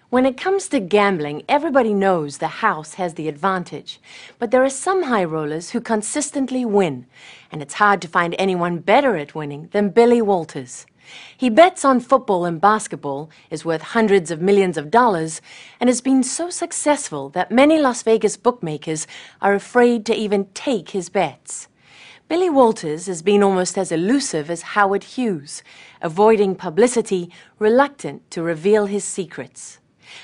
When it comes to gambling, everybody knows the house has the advantage. But there are some high rollers who consistently win, and it's hard to find anyone better at winning than Billy Walters. He bets on football and basketball, is worth hundreds of millions of dollars, and has been so successful that many Las Vegas bookmakers are afraid to even take his bets. Billy Walters has been almost as elusive as Howard Hughes, avoiding publicity, reluctant to reveal his secrets.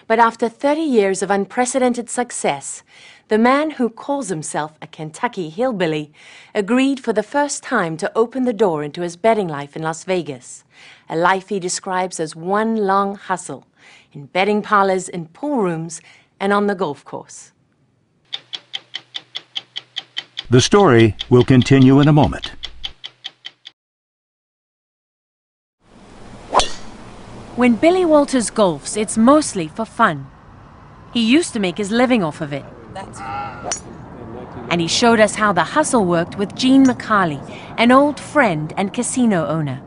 But after 30 years of unprecedented success, the man who calls himself a Kentucky hillbilly agreed for the first time to open the door into his betting life in Las Vegas, a life he describes as one long hustle, in betting parlors, in pool rooms, and on the golf course. The story will continue in a moment. When Billy Walters golfs, it's mostly for fun. He used to make his living off of it. And he showed us how the hustle worked with Gene McCarley, an old friend and casino owner.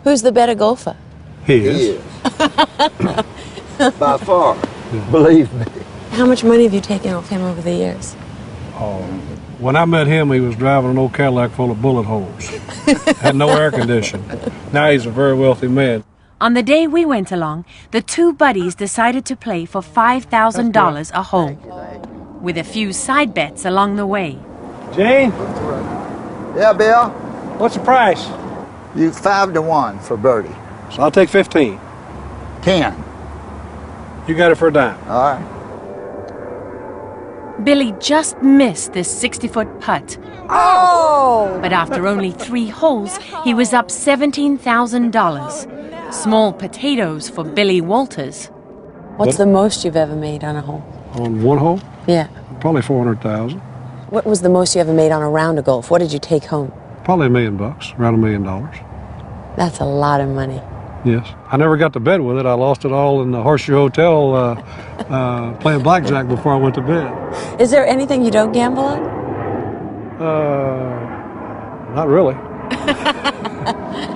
Who's the better golfer? He is. By far, believe me. How much money have you taken off him over the years? When I met him, he was driving an old Cadillac full of bullet holes. Had no air conditioning. Now he's a very wealthy man. On the day we went along, the two buddies decided to play for $5,000 a hole, with a few side bets along the way. Gene? Yeah, Bill? What's the price? You 5-1 for birdie. So I'll take 15. 10. You got it for a dime. All right. Billy just missed this 60-foot putt. Oh! But after only 3 holes, he was up $17,000. Small potatoes for Billy Walters. What's the most you've ever made on a hole? On one hole? Yeah. Probably 400,000. What was the most you ever made on a round of golf? What did you take home? Probably $1 million, around $1 million. That's a lot of money. Yes. I never got to bed with it. I lost it all in the Horseshoe Hotel playing blackjack before I went to bed. Is there anything you don't gamble on? Not really.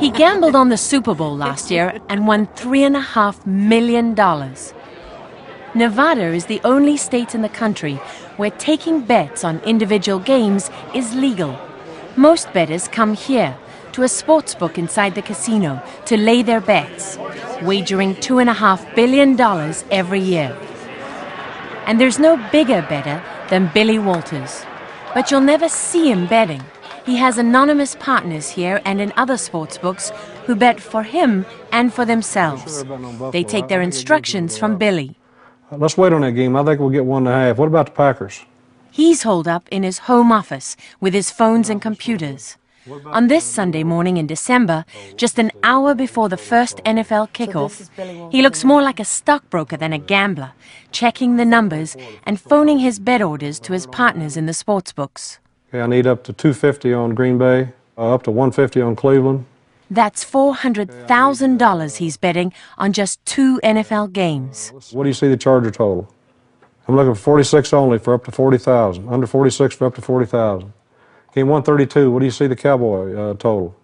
He gambled on the Super Bowl last year and won $3.5 million. Nevada is the only state in the country where taking bets on individual games is legal. Most bettors come here to a sports book inside the casino to lay their bets, wagering $2.5 billion every year. And there's no bigger bettor than Billy Walters. But you'll never see him betting. He has anonymous partners here and in other sports books who bet for him and for themselves. They take their instructions from Billy. Let's wait on that game. I think we'll get 1.5. What about the Packers? He's holed up in his home office with his phones and computers. On this Sunday morning in December, just an hour before the first NFL kickoff, he looks more like a stockbroker than a gambler, checking the numbers and phoning his bet orders to his partners in the sports books. Okay, I need up to 250 on Green Bay, up to 150 on Cleveland. That's $400,000 he's betting on just 2 NFL games. What do you see the Charger total? I'm looking for 46 only for up to 40,000. Under 46 for up to 40,000. Game 132, what do you see the Cowboy total?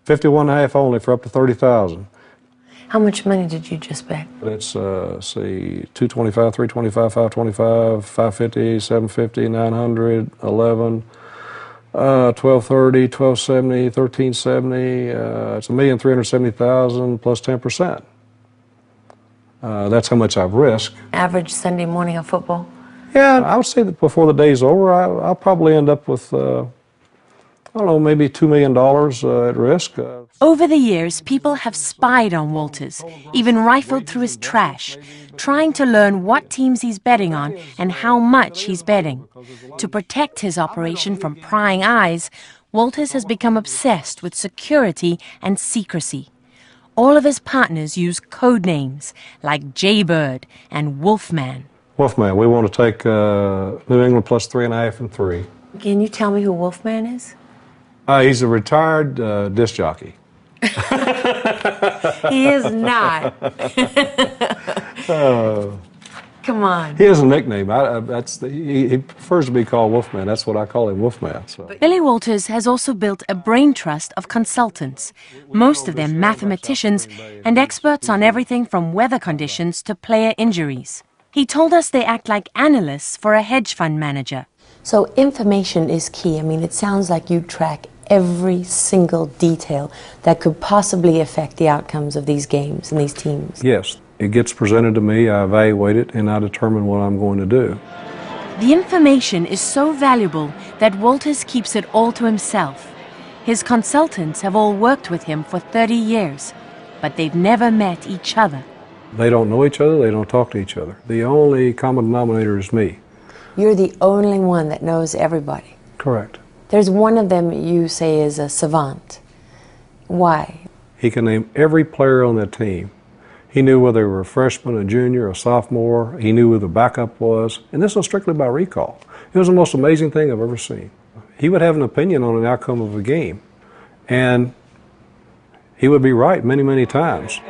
51.5 only for up to 30,000. How much money did you just bet? It's, see, 225, 325, 525, 550, 750, 900, 11, 1230, 1270, 1370. It's $1,370,000 plus 10%. That's how much I've risked. Average Sunday morning of football? Yeah, I would say that before the day's over, I'll probably end up with, I don't know, maybe $2 million at risk. Over the years, people have spied on Walters, even rifled through his trash, trying to learn what teams he's betting on and how much he's betting. To protect his operation from prying eyes, Walters has become obsessed with security and secrecy. All of his partners use code names like Jaybird and Wolfman. Wolfman, we want to take New England plus 3.5 and 3. Can you tell me who Wolfman is? He's a retired disc jockey. He is not. Come on. He has a nickname. He prefers to be called Wolfman. That's what I call him, Wolfman. So. Billy Walters has also built a brain trust of consultants, most of them mathematicians and experts on everything from weather conditions to player injuries. He told us they act like analysts for a hedge fund manager. So information is key. I mean, it sounds like you track every single detail that could possibly affect the outcomes of these games and these teams. Yes. It gets presented to me, I evaluate it, and I determine what I'm going to do. The information is so valuable that Walters keeps it all to himself. His consultants have all worked with him for 30 years, but they've never met each other. They don't know each other, they don't talk to each other. The only common denominator is me. You're the only one that knows everybody. Correct. There's one of them you say is a savant. Why? He can name every player on that team. He knew whether they were a freshman, a junior, a sophomore. He knew who the backup was. And this was strictly by recall. It was the most amazing thing I've ever seen. He would have an opinion on an outcome of a game. And he would be right many, many times.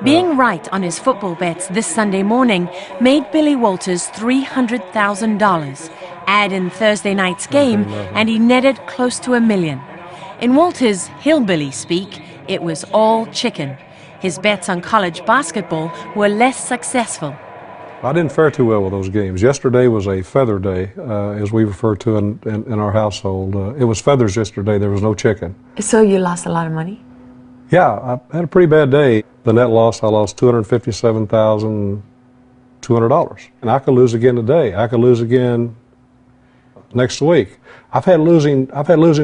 Being right on his football bets this Sunday morning made Billy Walters $300,000. Add in Thursday night's game, and he netted close to $1 million. In Walters' hillbilly speak, it was all chicken. His bets on college basketball were less successful. I didn't fare too well with those games. Yesterday was a feather day, as we refer to in our household. It was feathers yesterday. There was no chicken. So you lost a lot of money? Yeah, I had a pretty bad day. The net loss, I lost $257,200. And I could lose again today. I could lose again next week. I've had losing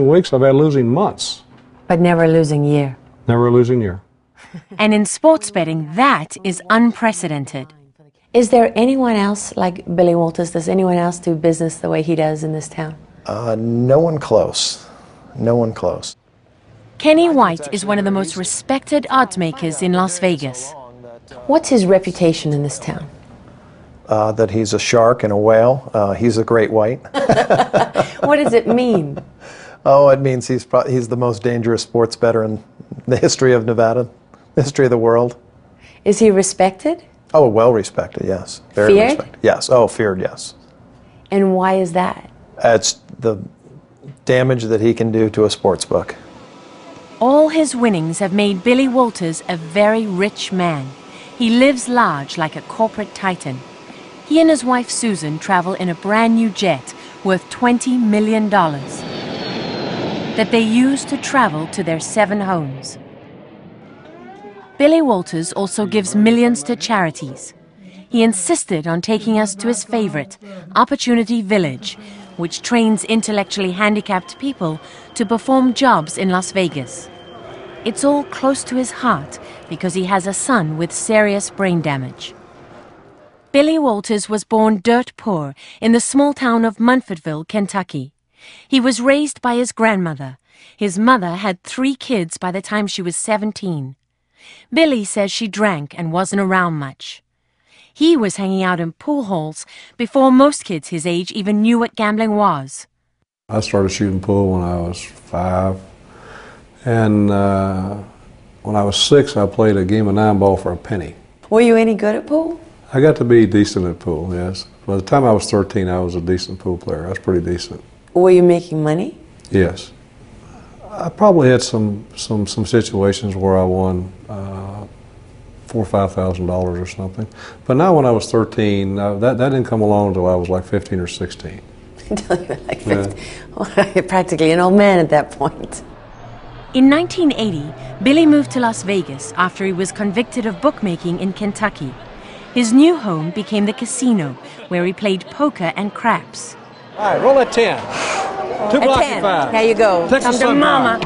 weeks. I've had losing months. But never a losing year. Never a losing year. And in sports betting, that is unprecedented. Is there anyone else like Billy Walters? Does anyone else do business the way he does in this town? No one close. No one close. Kenny White is one of the most respected odds makers in Las Vegas. What's his reputation in this town? That he's a shark and a whale. He's a great white. What does it mean? Oh, it means he's the most dangerous sports bettor in the history of Nevada, the history of the world. Is he respected? Oh, well respected, yes. Very Feared? respected. Yes. Oh, feared, yes. And why is that? It's the damage that he can do to a sports book. All his winnings have made Billy Walters a very rich man. He lives large like a corporate titan. He and his wife Susan travel in a brand new jet worth $20 million that they use to travel to their 7 homes. Billy Walters also gives millions to charities. He insisted on taking us to his favorite, Opportunity Village, which trains intellectually handicapped people to perform jobs in Las Vegas. It's all close to his heart because he has a son with serious brain damage. Billy Walters was born dirt poor in the small town of Munfordville, Kentucky. He was raised by his grandmother. His mother had 3 kids by the time she was 17. Billy says she drank and wasn't around much. He was hanging out in pool halls before most kids his age even knew what gambling was. I started shooting pool when I was 5. And when I was 6, I played a game of 9-ball for a penny. Were you any good at pool? I got to be decent at pool, yes. By the time I was 13, I was a decent pool player. I was pretty decent. Were you making money? Yes. I probably had some situations where I won $4,000 or $5,000 or something. But now when I was 13, that didn't come along until I was like 15 or 16. Until you were like 50. Well, you're practically an old man at that point. In 1980, Billy moved to Las Vegas after he was convicted of bookmaking in Kentucky. His new home became the casino, where he played poker and craps. All right, roll at 10. 2 blocks and 5. Here you go. Texas Come to Sunflower.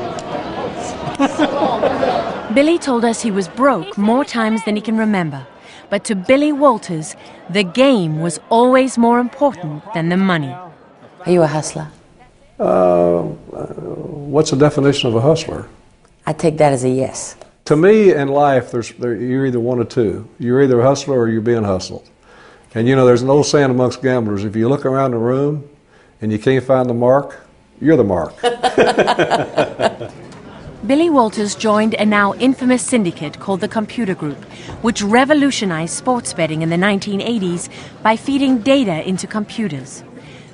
mama. Billy told us he was broke more times than he can remember. But to Billy Walters, the game was always more important than the money. Are you a hustler? What's the definition of a hustler? I take that as a yes. To me, in life, you're either one of two. You're either a hustler or you're being hustled. And you know, there's an old saying amongst gamblers, if you look around the room and you can't find the mark, you're the mark. Billy Walters joined a now infamous syndicate called the Computer Group, which revolutionized sports betting in the 1980s by feeding data into computers.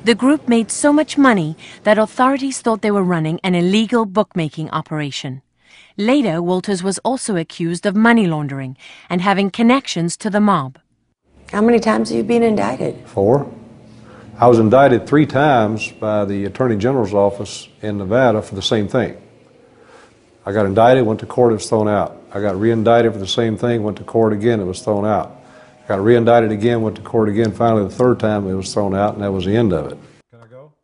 The group made so much money that authorities thought they were running an illegal bookmaking operation. Later, Walters was also accused of money laundering and having connections to the mob. How many times have you been indicted? 4. I was indicted 3 times by the Attorney General's office in Nevada for the same thing. I got indicted, went to court, it was thrown out. I got re-indicted for the same thing, went to court again, it was thrown out. I got re-indicted again, went to court again, finally the 3rd time it was thrown out, and that was the end of it.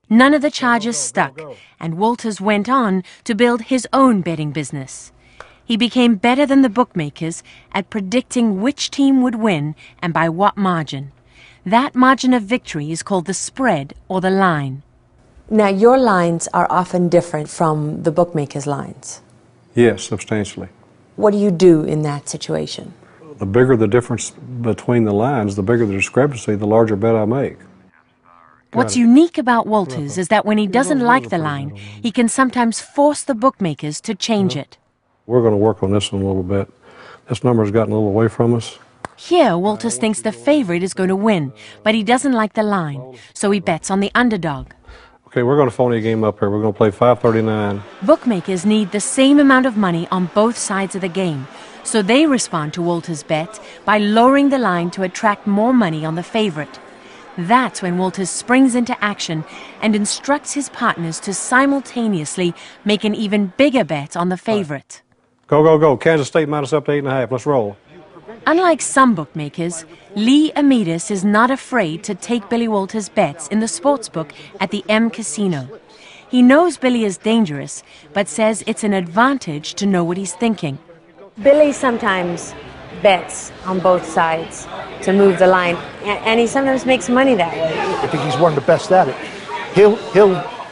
None of the charges stuck, and Walters went on to build his own betting business. He became better than the bookmakers at predicting which team would win and by what margin. That margin of victory is called the spread or the line. Now, your lines are often different from the bookmakers' lines. Yes, substantially. What do you do in that situation? The bigger the difference between the lines, the bigger the discrepancy, the larger bet I make. What's unique about Walters is that when he doesn't like the line, he can sometimes force the bookmakers to change it. We're going to work on this one a little bit. This number's gotten a little away from us. Here, Walters thinks the favorite is going to win, but he doesn't like the line, so he bets on the underdog. Okay, we're going to phony a game up here. We're going to play 539. Bookmakers need the same amount of money on both sides of the game, so they respond to Walters' bet by lowering the line to attract more money on the favorite. That's when Walters springs into action and instructs his partners to simultaneously make an even bigger bet on the favorite. Go, go, go. Kansas State minus up to 8.5. Let's roll. Unlike some bookmakers, Lee Amidis is not afraid to take Billy Walters' bets in the sportsbook at the M Casino. He knows Billy is dangerous, but says it's an advantage to know what he's thinking. Billy sometimes bets on both sides to move the line, and he sometimes makes money that way. I think he's one of the best at it.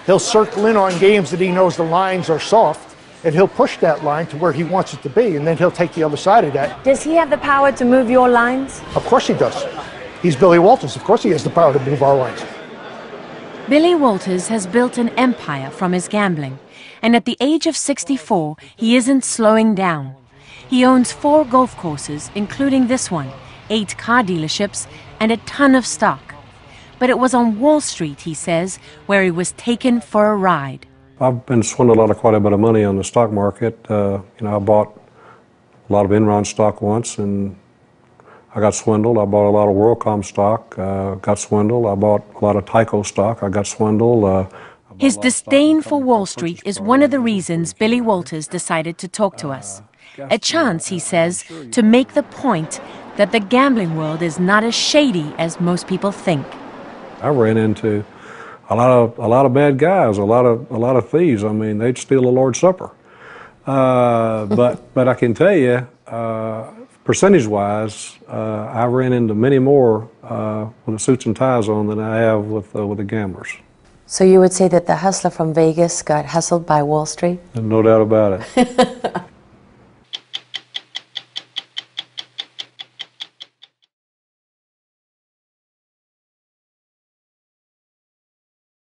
He'll circle in on games that he knows the lines are soft, and he'll push that line to where he wants it to be, and then he'll take the other side of that. Does he have the power to move your lines? Of course he does. He's Billy Walters. Of course he has the power to move our lines. Billy Walters has built an empire from his gambling, and at the age of 64, he isn't slowing down. He owns 4 golf courses, including this one, 8 car dealerships, and a ton of stock. But it was on Wall Street, he says, where he was taken for a ride. I've been swindled out of quite a bit of money on the stock market. I bought a lot of Enron stock once, and I got swindled. I bought a lot of WorldCom stock, got swindled. I bought a lot of Tyco stock. I got swindled. His disdain for Wall Street is one of the reasons Billy Walters decided to talk to us. A chance, he says, to make the point that the gambling world is not as shady as most people think. I ran into a lot of bad guys, a lot of thieves. I mean, they'd steal the Lord's Supper. But I can tell you, percentage-wise, I ran into many more with the suits and ties on than I have with the gamblers. So you would say that the hustler from Vegas got hustled by Wall Street? No doubt about it.